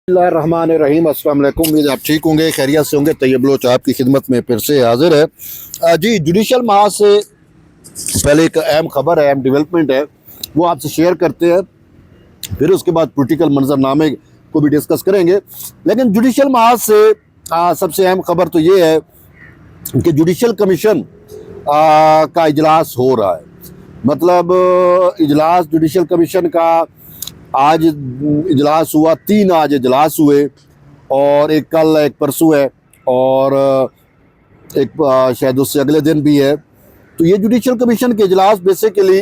रहीम अस्सलाम वालेकुम। उम्मीद आप ठीक होंगे, खैरियत से होंगे। तैयब लोच आपकी खिदमत में फिर से हाजिर है। जी, जुडिशल महाज से पहले एक अहम खबर है, अहम डेवलपमेंट है, वो आपसे शेयर करते हैं। फिर उसके बाद पॉलिटिकल मंजरनामे को भी डिस्कस करेंगे। लेकिन जुडिशल महाज से सबसे अहम खबर तो ये है कि जुडिशल कमीशन का इजलास हो रहा है। मतलब इजलास जुडिशल कमीशन का आज इजलास हुआ, 3 आज इजलास हुए और एक कल एक परसों है और एक शायद उससे अगले दिन भी है। तो ये जुडिशल कमीशन के इजलास बेसिकली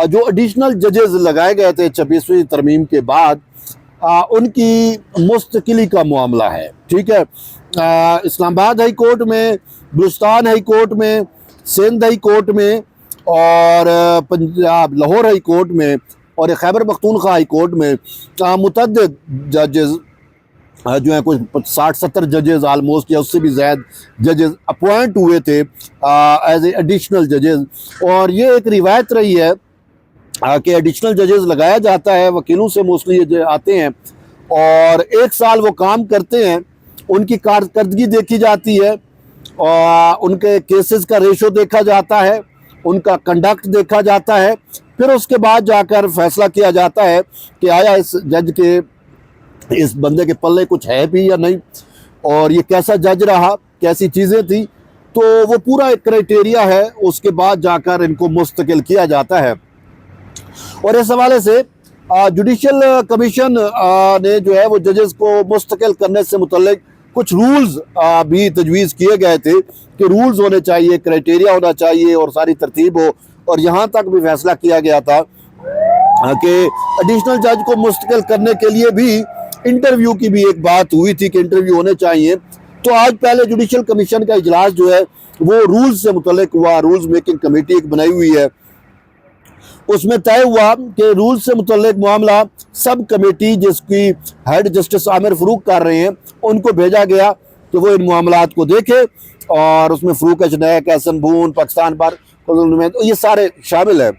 जो एडिशनल जजेस लगाए गए थे 26वीं तरमीम के बाद उनकी मुस्तकिली का मामला है। ठीक है, इस्लामाबाद हाई कोर्ट में, बलूचिस्तान हाई कोर्ट में, सिंध हाई कोर्ट में और पंजाब लाहौर हाई कोर्ट में और खैबर पख्तूनख्वा हाई कोर्ट में मुतअद्दिद जजेस जो हैं, कुछ 60-70 जजेस आलमोस्ट या उससे भी ज़्यादा जजेस अपॉइंट हुए थे एज ए एडिशनल जजेस। और ये एक रिवायत रही है कि एडिशनल जजेस लगाया जाता है, वकीलों से मोस्टली ये आते हैं और 1 साल वो काम करते हैं, उनकी कारकर्दगी देखी जाती है और उनके केसेस का रेशो देखा जाता है, उनका कंडक्ट देखा जाता है। फिर उसके बाद जाकर फैसला किया जाता है कि आया इस जज के, इस बंदे के पल्ले कुछ है भी या नहीं, और ये कैसा जज रहा, कैसी चीज़ें थी। तो वो पूरा एक क्राइटेरिया है, उसके बाद जाकर इनको मुस्तकिल किया जाता है। और इस हवाले से जुडिशल कमीशन ने जो है वो जजेस को मुस्तकिल करने से मुतल्लिक कुछ रूल्स भी तजवीज़ किए गए थे कि रूल्स होने चाहिए, क्राइटेरिया होना चाहिए और सारी तरतीब हो। और यहाँ तक भी फैसला किया गया था कि एडिशनल जज को मुस्तकिल करने के लिए भी इंटरव्यू की भी एक बात हुई थी कि इंटरव्यू होने चाहिए। तो आज पहले जुडिशल कमीशन का इजलास जो है वो रूल्स से मुतल्लिक हुआ। रूल्स मेकिंग कमेटी एक बनाई हुई है, उसमें तय हुआ कि रूल्स से मुतल्लिक मामला सब कमेटी जिसकी हेड जस्टिस आमिर फ़रूक कर रहे हैं उनको भेजा गया कि वो इन मामलात को देखे। और उसमें फ़रूक अजनैक, एहसन बून, पाकिस्तान पर तो ये सारे शामिल है।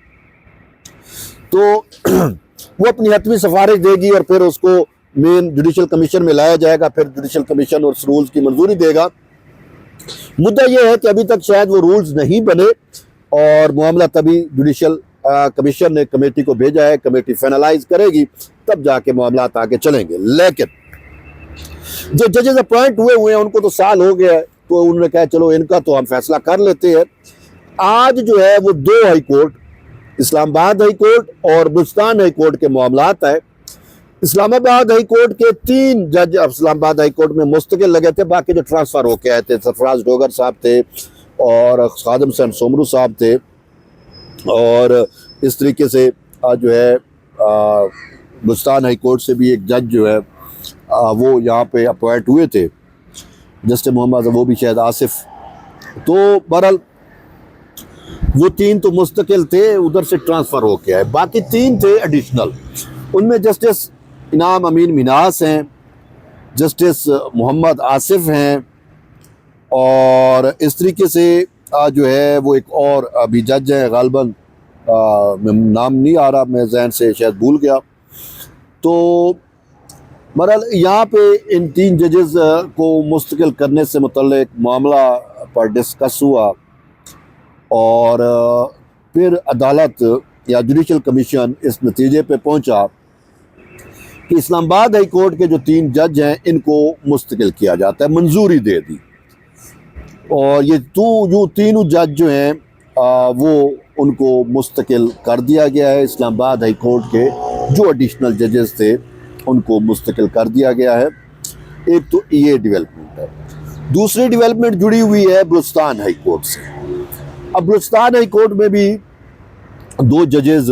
तो वो अपनी हतमी सिफारिश देगी और फिर उसको मेन जुडिशल कमीशन में लाया जाएगा। फिर जुडिशल कमीशन उस रूल्स की मंजूरी देगा। मुद्दा ये है कि अभी तक शायद वो रूल्स नहीं बने और मामला तभी जुडिशल कमीशन ने कमेटी को भेजा है, कमेटी फाइनलाइज करेगी, तब जाके मामला आगे चलेंगे। लेकिन जो जजेस अपॉइंट हुए हैं उनको तो साल हो गया है, तो उन्होंने कहा चलो इनका तो हम फैसला कर लेते हैं। आज जो है वो 2 high court, Islamabad high court और बलूचिस्तान हाई कोर्ट के मामलात है। इस्लामाबाद हाई कोर्ट के 3 जज इस्लामाबाद हाई कोर्ट में मुस्तकिल लगे थे, बाकी जो ट्रांसफ़र होके आए थे, सरफराज डोगर साहब थे और खादम हुसैन सोमरू साहब थे। और इस तरीके से जो है बलूचिस्तान हाई कोर्ट से भी एक जज जो है वो यहाँ पे अपॉइंट हुए थे, जस्टिस मोहम्मद, वो भी शायद आसिफ। तो बहरहाल वो 3 तो मुस्तकिल थे, उधर से ट्रांसफ़र होके आए, बाकी 3 थे एडिशनल। उनमें जस्टिस इनाम अमीन मिनास हैं, जस्टिस मोहम्मद आसिफ हैं और इस तरीके से जो है वो एक और अभी जज हैं, गालबन नाम नहीं आ रहा, मैं जहन से शायद भूल गया। तो बहरहाल यहाँ पे इन 3 जजेस को मुस्तकिल करने से मुतल्लिक मामला पर डिस्कस हुआ और फिर अदालत या जुडिशल कमीशन इस नतीजे पे पहुँचा कि इस्लामाबाद हाई कोर्ट के जो 3 जज हैं इनको मुस्तकिल किया जाता है, मंजूरी दे दी। और ये जो तीनों जज जो हैं वो उनको मुस्तकिल कर दिया गया है। इस्लामाबाद हाई कोर्ट के जो एडिशनल जजेस थे उनको मुस्तकिल कर दिया गया है। एक तो ये डेवलपमेंट है। दूसरी डेवलपमेंट जुड़ी हुई है बलूचिस्तान हाई कोर्ट से। अब बलूचिस्तान हाई कोर्ट में भी 2 जजेस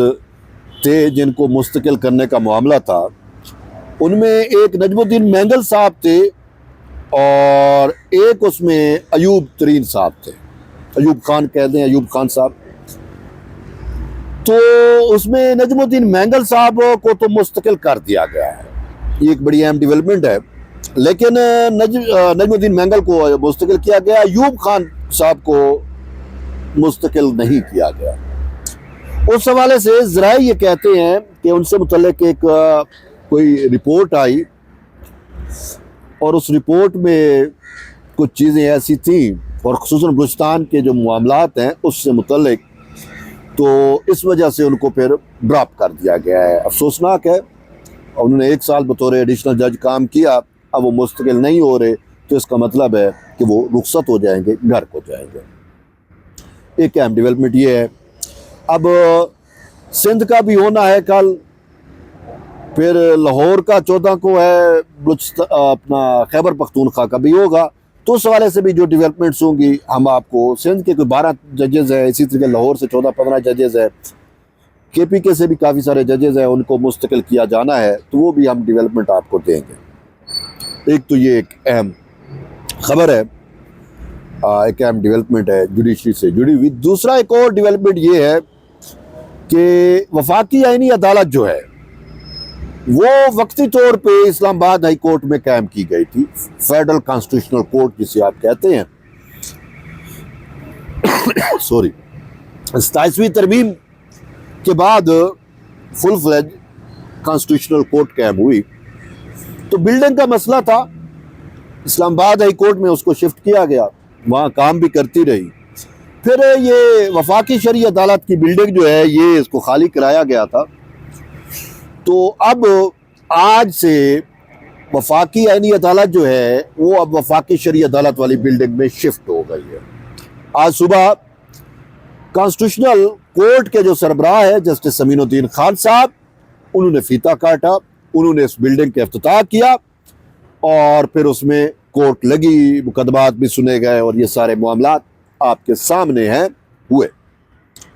थे जिनको मुस्तकिल करने का मामला था। उनमें एक नजमुद्दीन मैंगल साहब थे और एक उसमें अयूब तरीन साहब थे, अयूब खान कह दें, अयूब खान साहब। तो उसमें नजमुद्दीन मैंगल साहब को तो मुस्तकिल कर दिया गया है, ये एक बड़ी अहम डेवलपमेंट है। लेकिन नजमुद्दीन मैंगल को मुस्तकिल किया गया, अयूब खान साहब को मुस्तकिल नहीं किया गया। उस हवाले से ज़राए ये कहते हैं कि उनसे मुतल्लिक एक कोई रिपोर्ट आई और उस रिपोर्ट में कुछ चीज़ें ऐसी थी, और ख़ुसूसन बलूचिस्तान के जो मामलात हैं उससे मुतल्लिक, तो इस वजह से उनको फिर ड्रॉप कर दिया गया है। अफसोसनाक है। उन्होंने 1 साल बतौर एडिशनल जज काम किया, अब वो मुस्तकिल नहीं हो रहे, तो इसका मतलब है कि वो रुखसत हो जाएंगे, घर को जाएंगे। एक अहम डेवलपमेंट ये है, अब सिंध का भी होना है कल, फिर लाहौर का 14 को है, अपना खैबर पख्तूनख्वा का भी होगा, तो उस हवाले से भी जो डेवलपमेंट्स होंगी हम आपको, सिंध के कोई 12 जजेज़ हैं, इसी तरीके लाहौर से 14-15 जजेज़ हैं, KPK से भी काफ़ी सारे जजेज़ हैं, उनको मुस्तकिल किया जाना है, तो वो भी हम डेवलपमेंट आपको देंगे। एक तो ये एक अहम खबर है, एक अहम डेवलपमेंट है जुडिशरी से जुड़ी हुई। दूसरा एक और डेवलपमेंट ये है कि वफाकी आईनी अदालत जो है वो वक्ती तौर पे इस्लामाबाद हाई कोर्ट में कायम की गई थी, फेडरल कॉन्स्टिट्यूशनल कोर्ट जिसे आप कहते हैं। सॉरी, 27वीं तरमीम के बाद फुल फ्लेज कॉन्स्टिट्यूशनल कोर्ट कायम हुई, तो बिल्डिंग का मसला था, इस्लामाबाद हाई कोर्ट में उसको शिफ्ट किया गया, वहाँ काम भी करती रही। फिर ये वफाकी शरई अदालत की बिल्डिंग जो है ये इसको खाली कराया गया था, तो अब आज से वफाकी आईनी अदालत जो है वो अब वफाकी शरई अदालत वाली बिल्डिंग में शिफ्ट हो गई है। आज सुबह कॉन्स्टिट्यूशनल कोर्ट के जो सरबराह है जस्टिस अमीनुद्दीन खान साहब, उन्होंने फीता काटा, उन्होंने इस बिल्डिंग का इफ्तिताह किया और फिर उसमें कोर्ट लगी, मुकदमात भी सुने गए और ये सारे मामलात आपके सामने हैं हुए,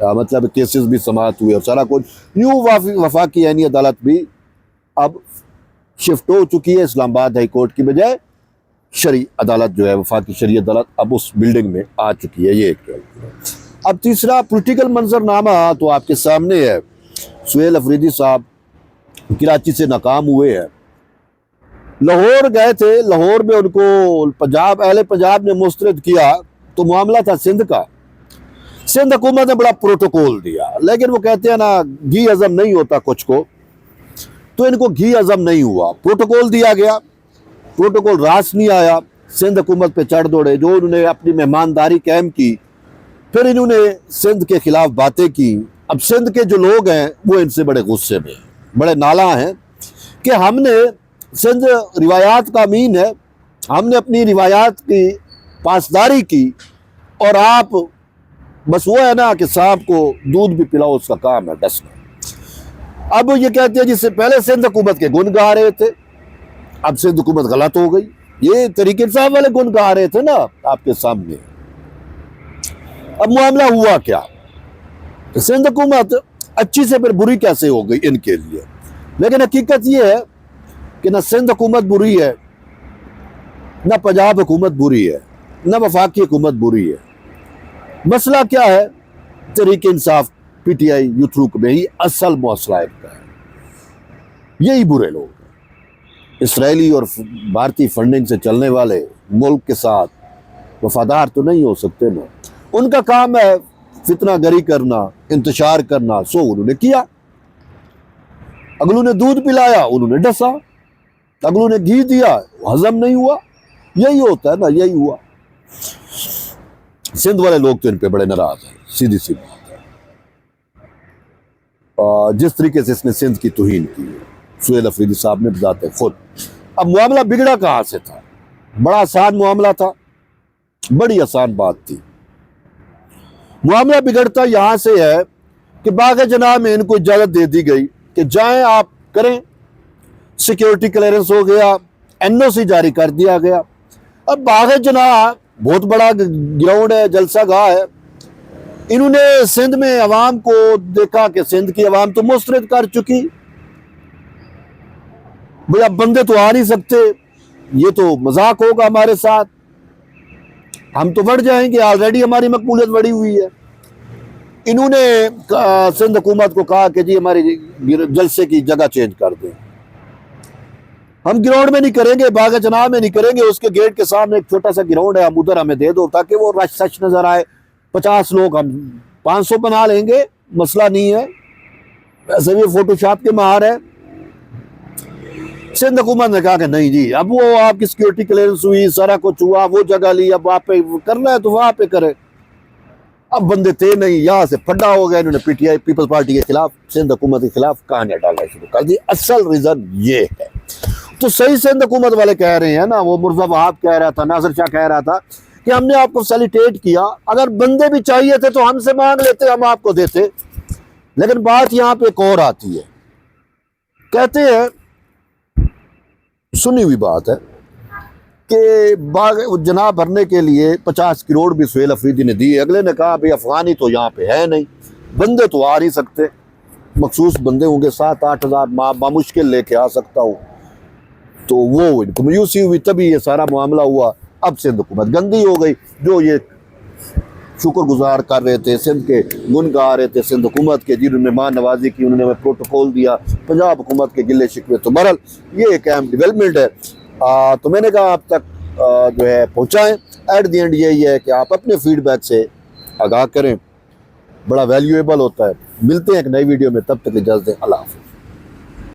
मतलब केसेस भी समाअत हुए और सारा कुछ। न्यू वफाकी आईनी अदालत भी अब शिफ्ट हो चुकी है, इस्लामाबाद हाई कोर्ट की बजाय शरई अदालत जो है, वफाकी शरई अदालत अब उस बिल्डिंग में आ चुकी है। ये एक। अब तीसरा पॉलिटिकल मंजरनामा तो आपके सामने है। सुहेल अफरीदी साहब कराची से नाकाम हुए हैं, लाहौर गए थे, लाहौर में उनको पंजाब, अहले पंजाब ने मुस्तरद किया, तो मामला था सिंध का। सिंध हुकूमत ने बड़ा प्रोटोकॉल दिया, लेकिन वो कहते हैं ना घी हजम नहीं होता कुछ को, तो इनको घी हजम नहीं हुआ। प्रोटोकॉल दिया गया, प्रोटोकॉल रास नहीं आया, सिंध हुकूमत पे चढ़ दौड़े, जो उन्होंने अपनी मेहमानदारी कायम की, फिर इन्होंने सिंध के खिलाफ बातें की। अब सिंध के जो लोग हैं वो इनसे बड़े गुस्से में, बड़े नाला हैं कि हमने, सिंध रिवायात का अमीन है, हमने अपनी रिवायात की पासदारी की और आप बस वो है ना कि सांप को दूध भी पिलाओ, उसका काम है डसना। अब ये कहते हैं जिससे पहले सिंध हुकूमत के गुण गा रहे थे, अब सिंध हुकूमत गलत हो गई। ये तरीके साहब वाले गुण गा रहे थे ना आपके सामने। अब मामला हुआ क्या, तो सिंध हुकूमत अच्छी से फिर बुरी कैसे हो गई इनके लिए। लेकिन हकीकत ये है कि ना सिंध हुकूमत बुरी है, ना पंजाब हुकूमत बुरी है, ना वफाकी हुकूमत बुरी है। मसला क्या है, तहरीक इंसाफ PTI यूथ रूक में ही असल मसला इनका है। यही बुरे लोग हैं, इसराइली और भारतीय फंडिंग से चलने वाले मुल्क के साथ वफादार तो नहीं हो सकते ना। उनका काम है फितना गरी करना, इंतशार करना, सो उन्होंने किया। अगलू ने दूध पिलाया, उन्होंने डसा, अगलू ने घी दिया, हजम नहीं हुआ। यही होता है ना, यही हुआ। सिंध वाले लोग तो इन पे बड़े नाराज हैं, सीधी सी बात है। जिस तरीके से इसने सिंध की तौहीन की है, सुहेल अफरीदी साहब ने बताते खुद। अब मामला बिगड़ा कहाँ से था, बड़ा आसान मामला था, बड़ी आसान बात थी। मामला बिगड़ता यहां से है कि बाग़ जनाह में इनको इजाजत दे दी गई कि जाएं आप करें, सिक्योरिटी क्लियरेंस हो गया, NOC जारी कर दिया गया। अब बाग़ जनाह बहुत बड़ा ग्राउंड है, जलसा गाह है। इन्होंने सिंध में अवाम को देखा कि सिंध की अवाम तो मुस्तरद कर चुकी, भाई अब बंदे तो आ नहीं सकते, ये तो मजाक होगा हमारे साथ, हम तो बढ़ जाएंगे, ऑलरेडी हमारी मकबूलियत बढ़ी हुई है। इन्होंने सिंध हुकूमत को कहा कि जी हमारी जलसे की जगह चेंज कर दें, हम ग्राउंड में नहीं करेंगे, बाग़ जनाह में नहीं करेंगे, उसके गेट के सामने एक छोटा सा ग्राउंड है, हम उधर हमें दे दो ताकि वो रश सच नजर आए। 50 लोग हम 500 बना लेंगे, मसला नहीं है, वैसे भी फोटोशॉप के माहिर है। सिंध हुकूमत ने कहा कि नहीं जी, अब वो आपकी सिक्योरिटी क्लियरेंस हुई, सारा कुछ हुआ, वो जगह ली, अब वहाँ पे करना है तो वहाँ पे करे। अब बंदे थे नहीं, यहाँ से फड्डा हो गया, इन्होंने पीटीआई पीपल्स पार्टी के खिलाफ, सिंध हुकूमत के खिलाफ कहानियां डालना शुरू कर दी। असल रीजन ये है। तो सही सिंध हुकूमत वाले कह रहे हैं ना, वो मुर्जा वहाब कह रहा था, नासिर शाह कह रहा था कि हमने आपको फैसिलिटेट किया, अगर बंदे भी चाहिए थे तो हमसे मांग लेते, हम आपको देते। लेकिन बात यहाँ पे एक और आती है, कहते हैं, सुनी हुई बात है कि बाग जनाब भरने के लिए 50 करोड़ भी सुहेल अफरीदी ने दिए। अगले ने कहा भाई अफगानी तो यहाँ पे है नहीं, बंदे तो आ नहीं सकते, मखसूस बंदे होंगे, 7-8 हज़ार बामुश्किल लेके आ सकता हूँ। तो वो इनको मायूसी हुई, तभी ये सारा मामला हुआ। अब सिंध हुकूमत गंदी हो गई, जो ये शुक्रगुजार कर रहे थे, सिंध के गुन गा रहे थे सिंध हुकूमत के, जिन्होंने मेहमान नवाजी की, उन्होंने हमें प्रोटोकॉल दिया, पंजाब हुकूमत के गिले शिकवे। तो बहरहाल ये एक अहम डेवलपमेंट है। तो मैंने कहा आप तक जो है पहुँचाएँ। एट द एंड यही है कि आप अपने फीडबैक से आगाह करें, बड़ा वैल्यूएबल होता है। मिलते हैं एक नई वीडियो में, तब तक इजाज़त दें। अल्लाह।